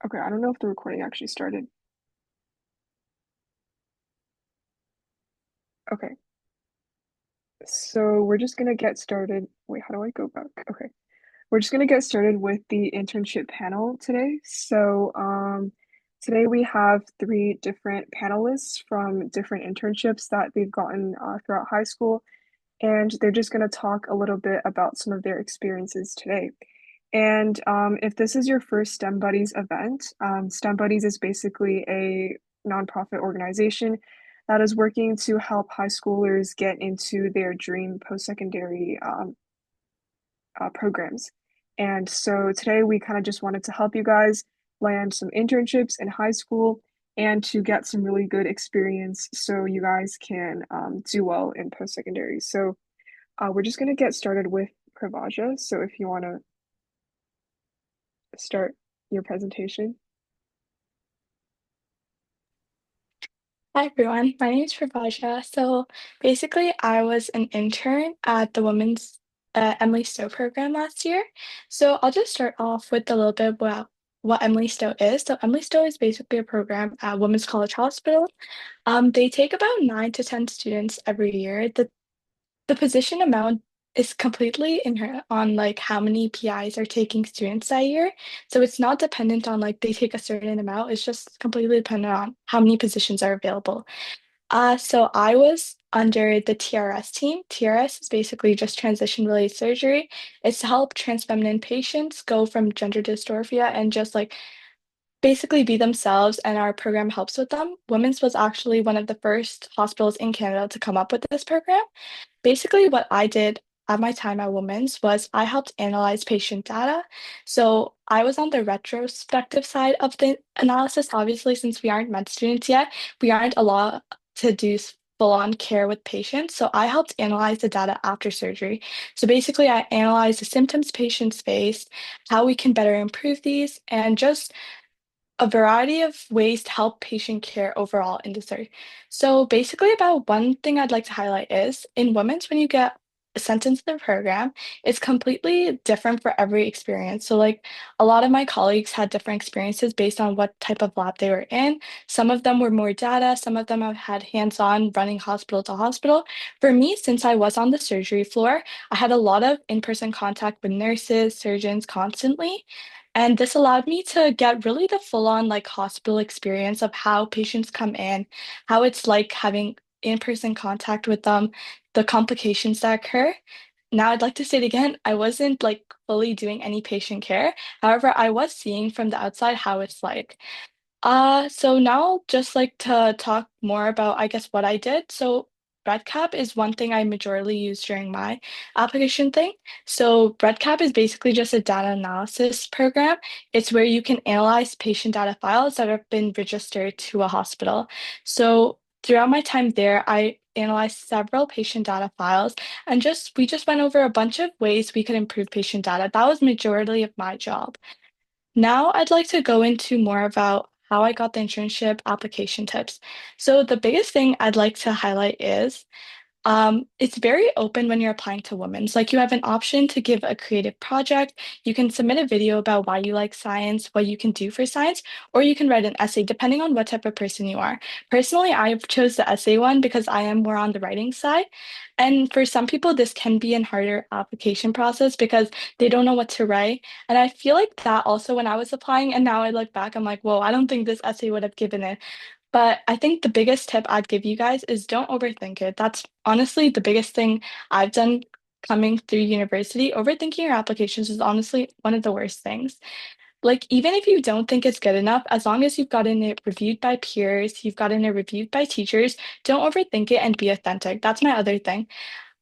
Okay, I don't know if the recording actually started. Okay, so we're just gonna get started. Wait, how do I go back? Okay, we're just gonna get started with the internship panel today. Today we have three different panelists from different internships that they've gotten throughout high school, and they're just gonna talk a little bit about some of their experiences today. And if this is your first STEM Buddies event, STEM Buddies is basically a nonprofit organization that is working to help high schoolers get into their dream post-secondary programs. And so today we kind of just wanted to help you guys land some internships in high school and to get some really good experience so you guys can do well in post-secondary. So we're just going to get started with Pravaja. So if you want to start your presentation. Hi everyone, my name is Prabhaja. So basically, I was an intern at the Women's Emily Stowe program last year. So I'll just start off with a little bit about what Emily Stowe is. So Emily Stowe is basically a program at Women's College Hospital. They take about 9 to 10 students every year. The position amount is completely inherent on like how many PIs are taking students that year. So it's not dependent on like they take a certain amount. It's just completely dependent on how many positions are available. So I was under the TRS team. TRS is basically just transition-related surgery. It's to help trans feminine patients go from gender dysmorphia and just like basically be themselves, and our program helps with them. Women's was actually one of the first hospitals in Canada to come up with this program. Basically, what I did at my time at Women's was I helped analyze patient data. So I was on the retrospective side of the analysis. Obviously, since we aren't med students yet, we aren't allowed to do full-on care with patients. So I helped analyze the data after surgery. So basically, I analyzed the symptoms patients face, how we can better improve these, and just a variety of ways to help patient care overall in the surgery. So basically about one thing I'd like to highlight is in women's, when you get sent into the program, it's completely different for every experience. So like a lot of my colleagues had different experiences based on what type of lab they were in. Some of them were more data, some of them have had hands-on running hospital to hospital. For me, since I was on the surgery floor, I had a lot of in-person contact with nurses, surgeons constantly. And this allowed me to get really the full-on like hospital experience of how patients come in, how it's like having in-person contact with them, the complications that occur. Now I'd like to say it again, I wasn't like fully doing any patient care. However, I was seeing from the outside how it's like. So now I'll just like to talk more about, I guess, what I did. So RedCap is one thing I majorly use during my application thing. So RedCap is basically just a data analysis program. It's where you can analyze patient data files that have been registered to a hospital. So throughout my time there, I analyzed several patient data files and just we just went over a bunch of ways we could improve patient data. That was majority of my job. Now I'd like to go into more about how I got the internship application tips. So the biggest thing I'd like to highlight is it's very open when you're applying to women's. Like you have an option to give a creative project. You can submit a video about why you like science, what you can do for science, or you can write an essay depending on what type of person you are. Personally, I chose the essay one because I am more on the writing side. And for some people, this can be a harder application process because they don't know what to write. And I feel like that also when I was applying, and now I look back, I'm like, whoa, I don't think this essay would have given it. But I think the biggest tip I'd give you guys is don't overthink it. That's honestly the biggest thing I've done coming through university. Overthinking your applications is honestly one of the worst things. Like, even if you don't think it's good enough, as long as you've gotten it reviewed by peers, you've gotten it reviewed by teachers, don't overthink it and be authentic. That's my other thing.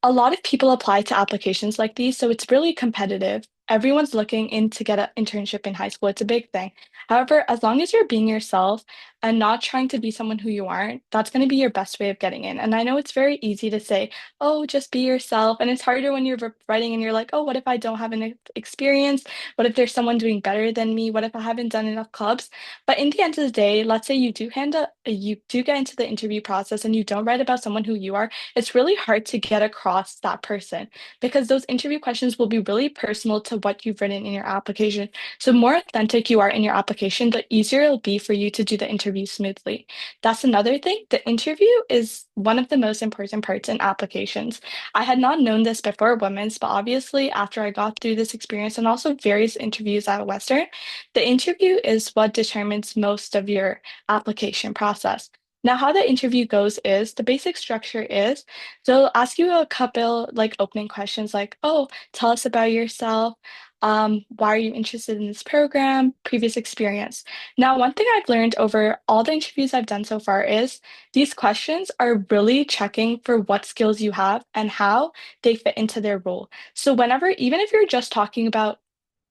A lot of people apply to applications like these, so it's really competitive. Everyone's looking in to get an internship in high school. It's a big thing. However, as long as you're being yourself, and not trying to be someone who you aren't, that's going to be your best way of getting in. And I know it's very easy to say, oh, just be yourself. And it's harder when you're writing and you're like, oh, what if I don't have an experience? What if there's someone doing better than me? What if I haven't done enough clubs? But in the end of the day, let's say you do get into the interview process and you don't write about someone who you are, it's really hard to get across that person because those interview questions will be really personal to what you've written in your application. So the more authentic you are in your application, the easier it'll be for you to do the interview smoothly. That's another thing. The interview is one of the most important parts in applications. I had not known this before women's, but obviously after I got through this experience and also various interviews at Western, the interview is what determines most of your application process. Now, how the interview goes is the basic structure is they'll ask you a couple like opening questions like, oh, tell us about yourself. Why are you interested in this program? Previous experience. Now, one thing I've learned over all the interviews I've done so far is these questions are really checking for what skills you have and how they fit into their role. So whenever, even if you're just talking about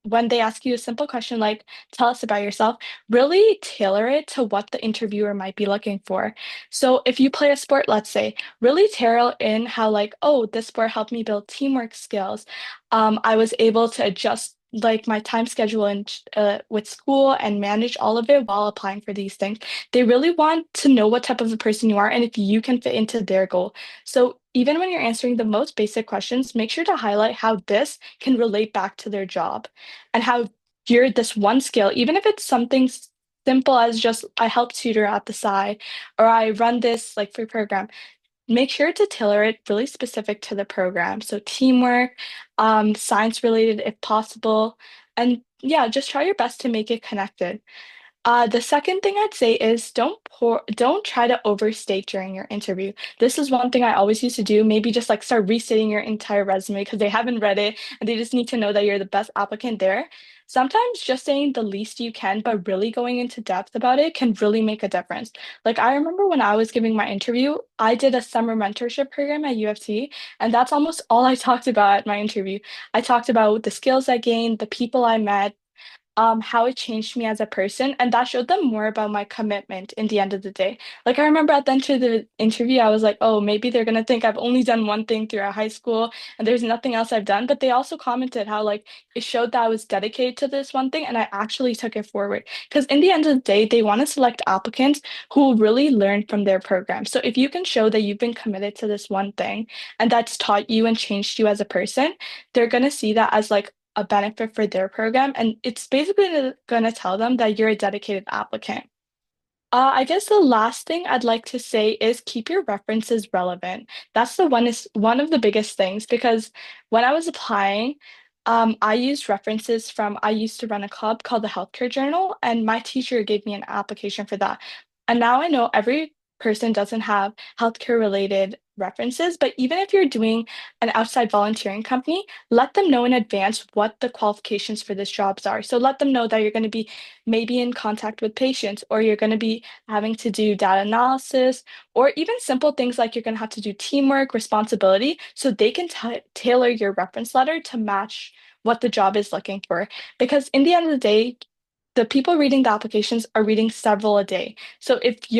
when they ask you a simple question like, tell us about yourself, really tailor it to what the interviewer might be looking for. So if you play a sport, let's say, really tailor in how, like, oh, this sport helped me build teamwork skills. I was able to adjust like my time schedule and with school and manage all of it while applying for these things. They really want to know what type of a person you are and if you can fit into their goal. So even when you're answering the most basic questions, make sure to highlight how this can relate back to their job and how you're this one skill, even if it's something simple as just I help tutor at the side or I run this like free program, make sure to tailor it really specific to the program. So teamwork, science related if possible, and yeah, just try your best to make it connected. The second thing I'd say is don't try to overstate during your interview. This is one thing I always used to do, maybe just like start restating your entire resume because they haven't read it and they just need to know that you're the best applicant there. Sometimes just saying the least you can, but really going into depth about it can really make a difference. Like I remember when I was giving my interview, I did a summer mentorship program at U of T, and that's almost all I talked about at my interview. I talked about the skills I gained, the people I met, how it changed me as a person, and that showed them more about my commitment in the end of the day. Like I remember at the end of the interview, I was like, oh, maybe they're gonna think I've only done one thing throughout high school and there's nothing else I've done. But they also commented how like it showed that I was dedicated to this one thing and I actually took it forward. Because in the end of the day, they want to select applicants who will really learn from their program. So if you can show that you've been committed to this one thing and that's taught you and changed you as a person, they're gonna see that as like a benefit for their program. And it's basically going to tell them that you're a dedicated applicant. I guess the last thing I'd like to say is keep your references relevant. That's the one is one of the biggest things because when I was applying, I used references from I used to run a club called the Healthcare Journal, and my teacher gave me an application for that. And now I know every person doesn't have healthcare related references, but even if you're doing an outside volunteering company, let them know in advance what the qualifications for this jobs are. So let them know that you're going to be maybe in contact with patients or you're going to be having to do data analysis or even simple things like you're going to have to do teamwork, responsibility, so they can tailor your reference letter to match what the job is looking for. Because in the end of the day, the people reading the applications are reading several a day. So if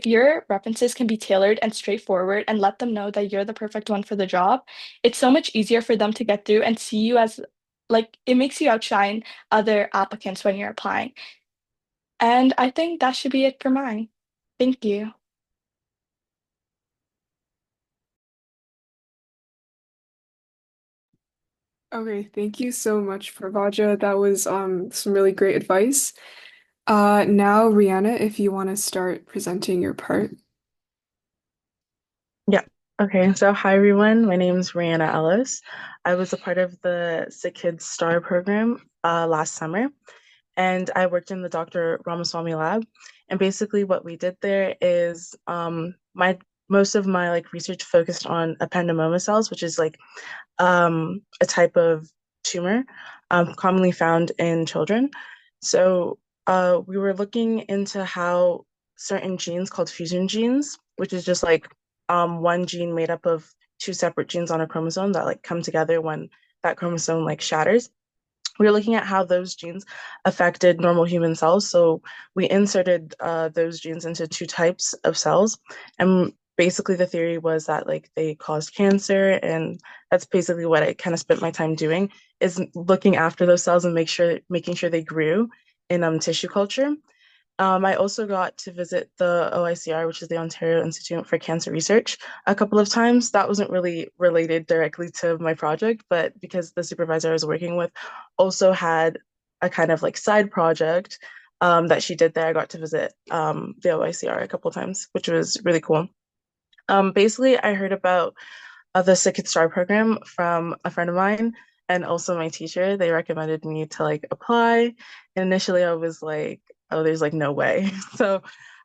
your references can be tailored and straightforward and let them know that you're the perfect one for the job, it's so much easier for them to get through and see you as like it makes you outshine other applicants when you're applying. And I think that should be it for mine. Thank you. Okay, thank you so much, Pravaja. That was some really great advice. Now, Rihanna, if you want to start presenting your part. Yeah. Okay. So, hi everyone. My name is Rihanna Ellis. I was a part of the SickKids STAR program last summer, and I worked in the Dr. Ramaswamy lab. And basically, what we did there is my most of my like research focused on ependymoma cells, which is like a type of tumor commonly found in children. So, we were looking into how certain genes called fusion genes, which is just like one gene made up of two separate genes on a chromosome that like come together when that chromosome like shatters. we were looking at how those genes affected normal human cells. So we inserted those genes into two types of cells. And basically the theory was that like they caused cancer. And that's basically what I kind of spent my time doing, is looking after those cells and making sure they grew in tissue culture. I also got to visit the OICR, which is the Ontario Institute for Cancer Research, a couple of times. That wasn't really related directly to my project, but because the supervisor I was working with also had a kind of like side project that she did there, I got to visit the OICR a couple of times, which was really cool. Basically, I heard about the SickKids Star program from a friend of mine and also my teacher. They recommended me to like apply. And initially I was like, oh, there's like no way. So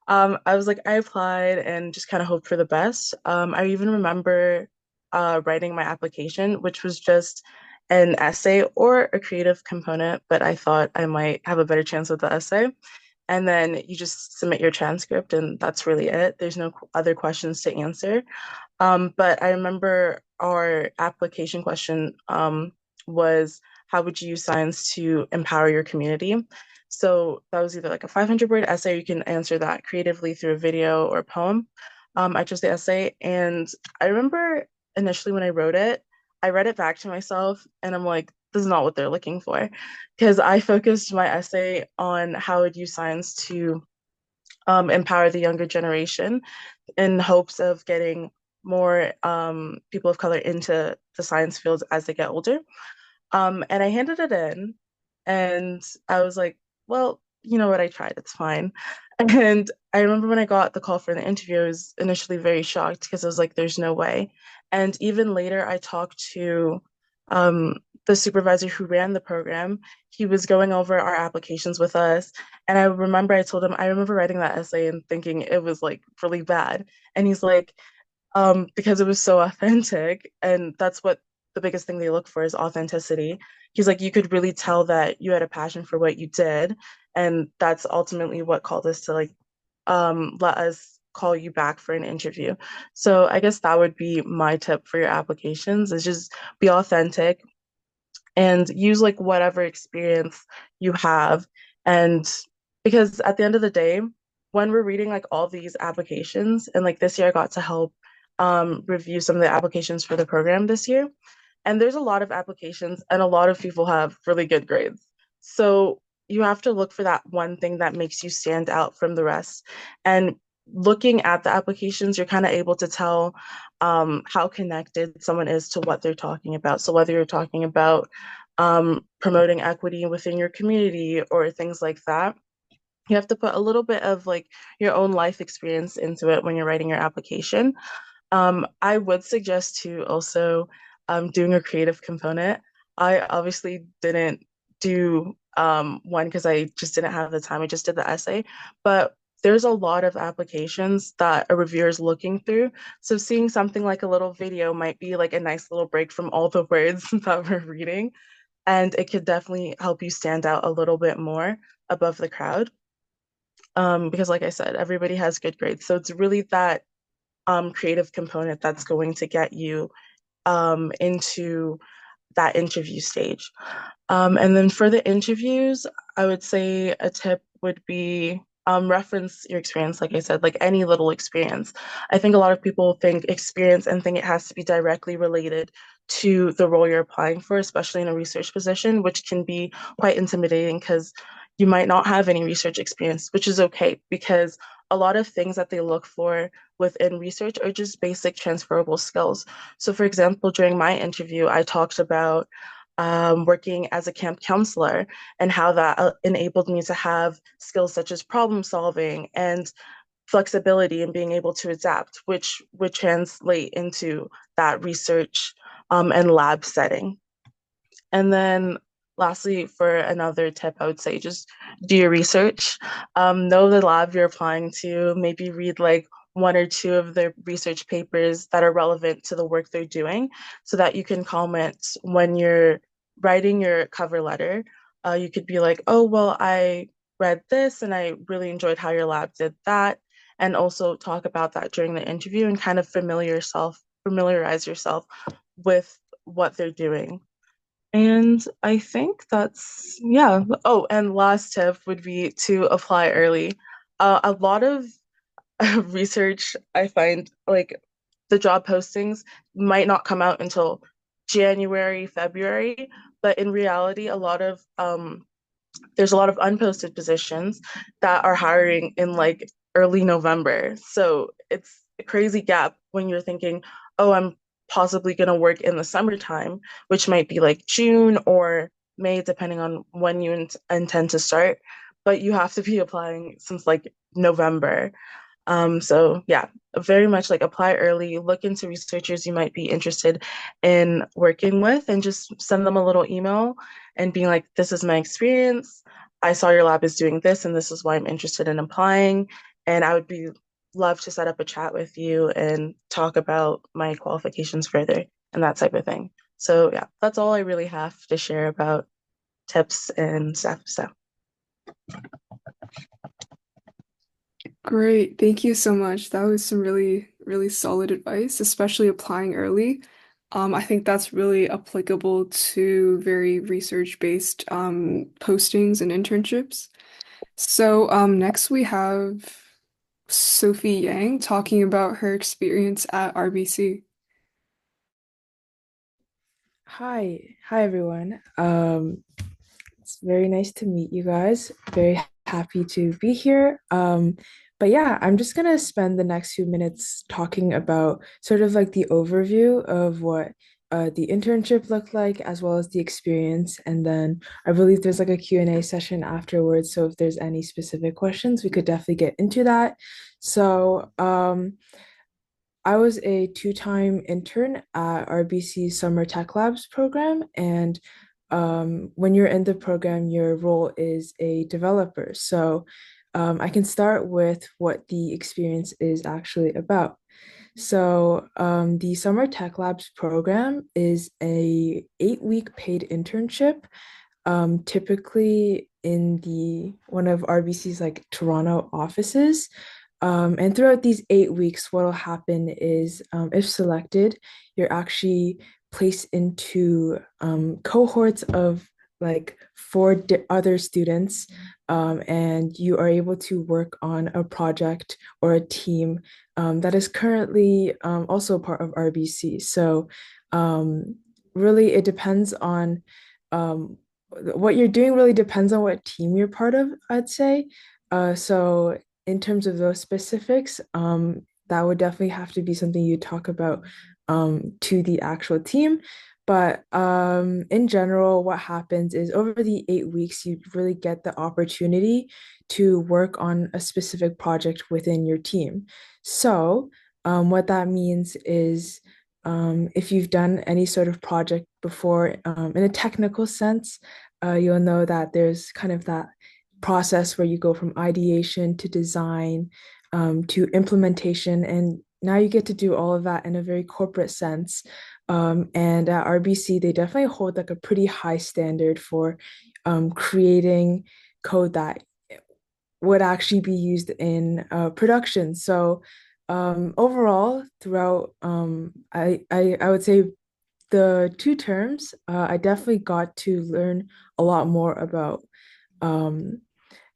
I was like, I applied and just kind of hoped for the best. I even remember writing my application, which was just an essay or a creative component, but I thought I might have a better chance with the essay. And then you just submit your transcript, and that's really it. There's no other questions to answer. But I remember our application question was, how would you use science to empower your community? So that was either like a 500-word essay, you can answer that creatively through a video or a poem. I chose the essay, and I remember initially when I wrote it, I read it back to myself, and I'm like, this is not what they're looking for. Because I focused my essay on how I'd use science to empower the younger generation in hopes of getting more people of color into the science fields as they get older. And I handed it in, and I was like, well, you know what, I tried, it's fine. And I remember when I got the call for the interview, I was initially very shocked because I was like, there's no way. And even later, I talked to um, the supervisor who ran the program. He was going over our applications with us. And I remember I told him, I remember writing that essay and thinking it was like really bad. And he's like, because it was so authentic, and that's what the biggest thing they look for is authenticity. He's like, you could really tell that you had a passion for what you did, and that's ultimately what called us to like let us call you back for an interview. So I guess that would be my tip for your applications, is just be authentic and use like whatever experience you have. And because at the end of the day, when we're reading like all these applications, and like this year I got to help review some of the applications for the program this year, and there's a lot of applications and a lot of people have really good grades. So you have to look for that one thing that makes you stand out from the rest. And looking at the applications, you're kind of able to tell how connected someone is to what they're talking about. So whether you're talking about promoting equity within your community or things like that, you have to put a little bit of like your own life experience into it when you're writing your application. I would suggest to also doing a creative component. I obviously didn't do one because I just didn't have the time. I just did the essay, but there's a lot of applications that a reviewer is looking through. So seeing something like a little video might be like a nice little break from all the words that we're reading, and it could definitely help you stand out a little bit more above the crowd. Because like I said, everybody has good grades. So it's really that creative component that's going to get you into that interview stage. And then for the interviews, I would say a tip would be reference your experience, like I said, like any little experience. I think a lot of people think experience and think it has to be directly related to the role you're applying for, especially in a research position, which can be quite intimidating because you might not have any research experience, which is okay because a lot of things that they look for within research are just basic transferable skills. So, for example, during my interview, I talked about working as a camp counselor and how that enabled me to have skills such as problem solving and flexibility and being able to adapt, which would translate into that research and lab setting. And then lastly, for another tip, I would say just do your research. Know the lab you're applying to, maybe read like one or two of their research papers that are relevant to the work they're doing so that you can comment when you're writing your cover letter. You could be like, oh, well, I read this and I really enjoyed how your lab did that. And also talk about that during the interview and kind of familiarize yourself with what they're doing. And I think that's, yeah. Oh, and last tip would be to apply early. A lot of research, I find like the job postings might not come out until January, February, but in reality, there's a lot of unposted positions that are hiring in like early November. So it's a crazy gap when you're thinking, oh, I'm possibly going to work in the summertime, which might be like June or May, depending on when you intend to start. But you have to be applying since like November. So yeah, very much like apply early, look into researchers you might be interested in working with, and just send them a little email and being like, this is my experience. I saw your lab is doing this, and this is why I'm interested in applying. And I would be love to set up a chat with you and talk about my qualifications further and that type of thing. So yeah, that's all I really have to share about tips and stuff. So Great. Thank you so much. That was some really, really solid advice, especially applying early. I think that's really applicable to very research-based postings and internships. So next we have Sophie Yang talking about her experience at RBC. Hi everyone. It's very nice to meet you guys. Very happy to be here. But yeah, I'm just gonna spend the next few minutes talking about sort of like the overview of what the internship looked like, as well as the experience. And then I believe there's like a Q&A session afterwards. So if there's any specific questions, we could definitely get into that. So I was a two-time intern at RBC Summer Tech Labs program, and when you're in the program, your role is a developer. So I can start with what the experience is actually about. So the Summer Tech Labs program is a 8-week paid internship, typically in the one of RBC's like Toronto offices. And throughout these 8 weeks, what will happen is, if selected, you're actually placed into cohorts of like four other students, and you are able to work on a project or a team that is currently also part of RBC. So, really, it depends on um, what you're doing, really depends on what team you're part of, I'd say. So, in terms of those specifics, that would definitely have to be something you talk about to the actual team. But in general, what happens is over the 8 weeks, you really get the opportunity to work on a specific project within your team. So, what that means is if you've done any sort of project before, in a technical sense, you'll know that there's kind of that process where you go from ideation to design to implementation. And now you get to do all of that in a very corporate sense. And at RBC, they definitely hold like a pretty high standard for creating code that would actually be used in production. So overall, throughout, I would say the 2 terms, I definitely got to learn a lot more about um,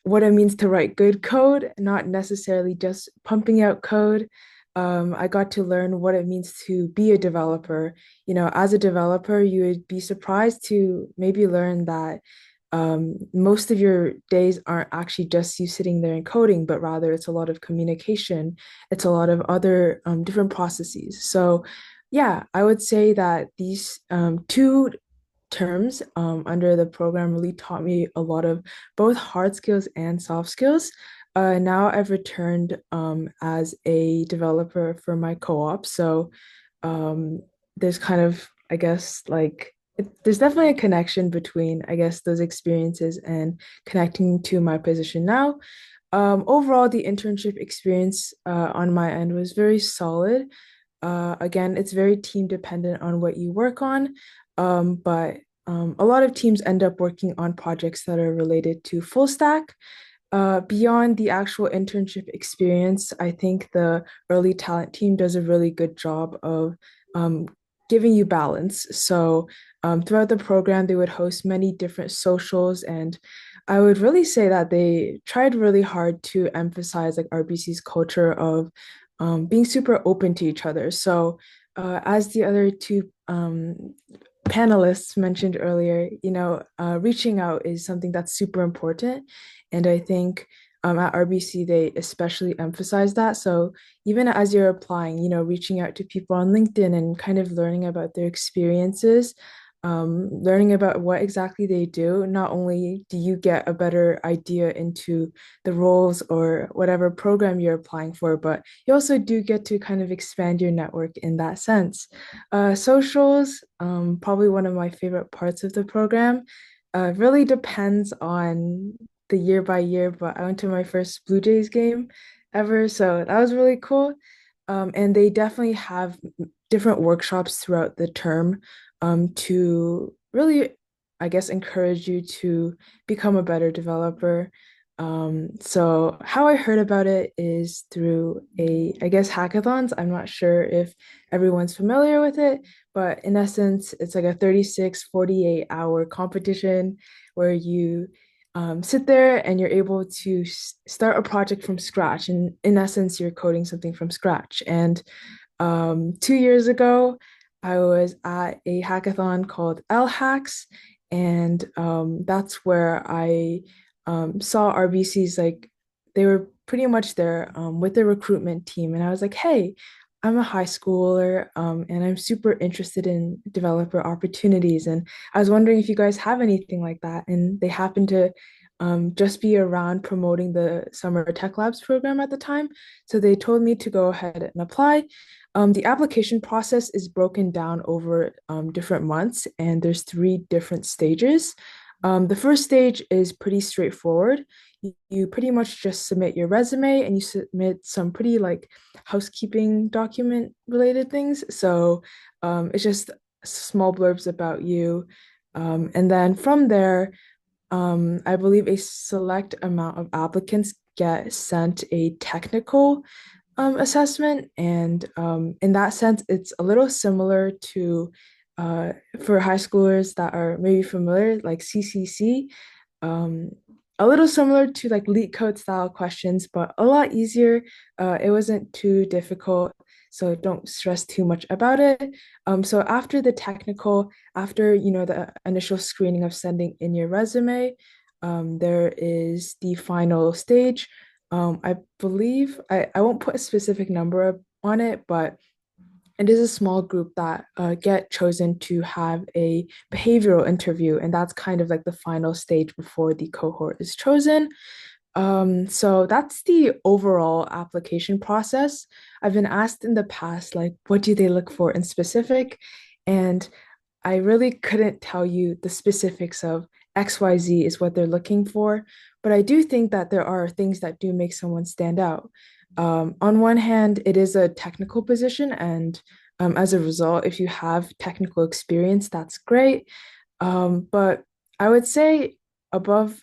what it means to write good code, not necessarily just pumping out code. I got to learn what it means to be a developer. You know, as a developer, you would be surprised to maybe learn that most of your days aren't actually just you sitting there and coding, but rather it's a lot of communication. It's a lot of other different processes. So, yeah, I would say that these 2 terms under the program really taught me a lot of both hard skills and soft skills. Now I've returned as a developer for my co-op. So um, there's kind of, I guess, like, there's definitely a connection between, I guess, those experiences and connecting to my position now. Overall, the internship experience on my end was very solid. Again, it's very team dependent on what you work on, but a lot of teams end up working on projects that are related to full stack. Beyond the actual internship experience, I think the early talent team does a really good job of um, giving you balance. So throughout the program, they would host many different socials, and I would really say that they tried really hard to emphasize like RBC's culture of being super open to each other. So as the other two panelists mentioned earlier, reaching out is something that's super important. And I think at RBC, they especially emphasize that. So even as you're applying, reaching out to people on LinkedIn and kind of learning about their experiences, learning about what exactly they do, not only do you get a better idea into the roles or whatever program you're applying for, but you also do get to kind of expand your network in that sense. Socials, probably one of my favorite parts of the program. Really depends on the year by year, but I went to my first Blue Jays game ever, so that was really cool. And they definitely have different workshops throughout the term to really, I guess, encourage you to become a better developer. So how I heard about it is through I guess, hackathons. I'm not sure if everyone's familiar with it, but in essence, it's like a 36, 48-hour competition where you sit there and you're able to start a project from scratch. And in essence, you're coding something from scratch. And 2 years ago, I was at a hackathon called L Hacks, and that's where I saw RBC's like they were pretty much there with the recruitment team, and I was like, hey, I'm a high schooler, and I'm super interested in developer opportunities, and I was wondering if you guys have anything like that, and they happened to just be around promoting the Summer Tech Labs program at the time, so they told me to go ahead and apply. The application process is broken down over different months, and there's three different stages. The first stage is pretty straightforward. You pretty much just submit your resume and you submit some pretty like housekeeping document related things. So it's just small blurbs about you. And then from there, I believe a select amount of applicants get sent a technical assessment. And in that sense, it's a little similar to for high schoolers that are maybe familiar, like CCC, um, a little similar to like leak code style questions, but a lot easier. It wasn't too difficult, so don't stress too much about it. So after the technical, after the initial screening of sending in your resume, there is the final stage. I believe I won't put a specific number on it, but it is a small group that get chosen to have a behavioral interview, and that's kind of like the final stage before the cohort is chosen. So that's the overall application process. I've been asked in the past, like, what do they look for in specific? And I really couldn't tell you the specifics of XYZ is what they're looking for, but I do think that there are things that do make someone stand out. On one hand, it is a technical position, and as a result, if you have technical experience, that's great. But I would say above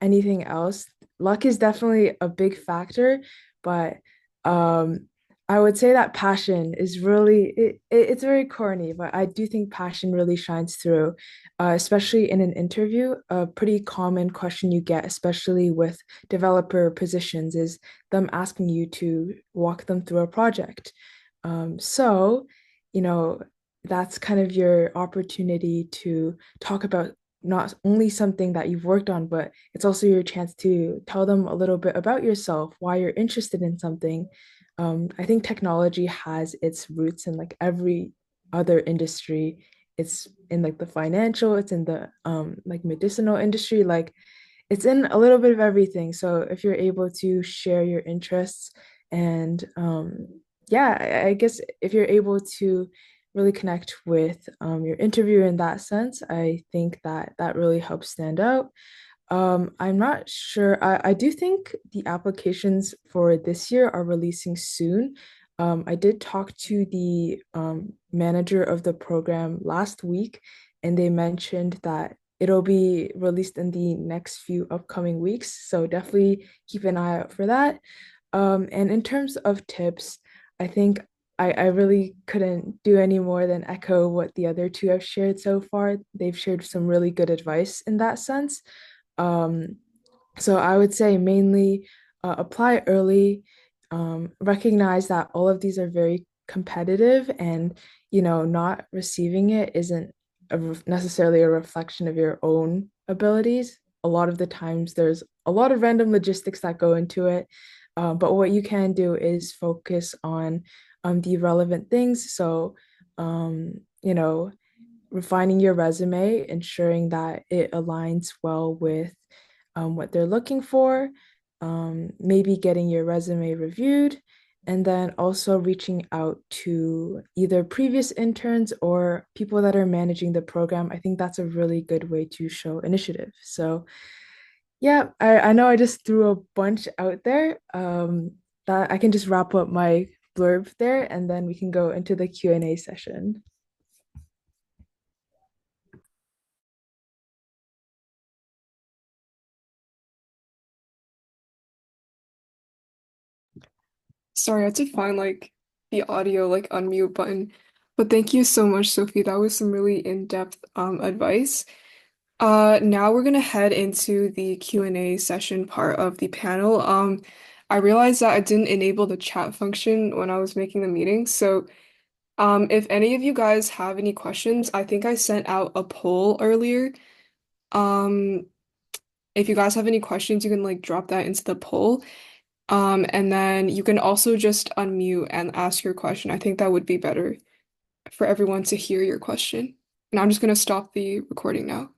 anything else, luck is definitely a big factor, but um, I would say that passion is really it's very corny, but I do think passion really shines through, especially in an interview. A pretty common question you get, especially with developer positions, is them asking you to walk them through a project. So, you know, that's kind of your opportunity to talk about not only something that you've worked on, but it's also your chance to tell them a little bit about yourself, why you're interested in something. I think technology has its roots in like every other industry. It's in like the financial, it's in the like medicinal industry, like it's in a little bit of everything. So if you're able to share your interests and yeah, I guess if you're able to really connect with your interviewer in that sense, I think that that really helps stand out. I'm not sure. I do think the applications for this year are releasing soon. I did talk to the manager of the program last week, and they mentioned that it'll be released in the next few upcoming weeks. So definitely keep an eye out for that. And in terms of tips, I think I really couldn't do any more than echo what the other two have shared so far. They've shared some really good advice in that sense. Um, so I would say mainly apply early, recognize that all of these are very competitive, and not receiving it isn't necessarily a reflection of your own abilities. A lot of the times there's a lot of random logistics that go into it. But what you can do is focus on the relevant things. So, you know, refining your resume, ensuring that it aligns well with what they're looking for, maybe getting your resume reviewed, and then also reaching out to either previous interns or people that are managing the program. I think that's a really good way to show initiative. So, yeah, I know I just threw a bunch out there. That I can just wrap up my blurb there, and then we can go into the Q&A session. Sorry, I had to find like the audio like unmute button. But thank you so much, Sophie. That was some really in-depth advice. Now we're gonna head into the Q&A session part of the panel. I realized that I didn't enable the chat function when I was making the meeting. So if any of you guys have any questions, I think I sent out a poll earlier. Um, if you guys have any questions, you can like drop that into the poll. And then you can also just unmute and ask your question. I think that would be better for everyone to hear your question. And I'm just gonna stop the recording now.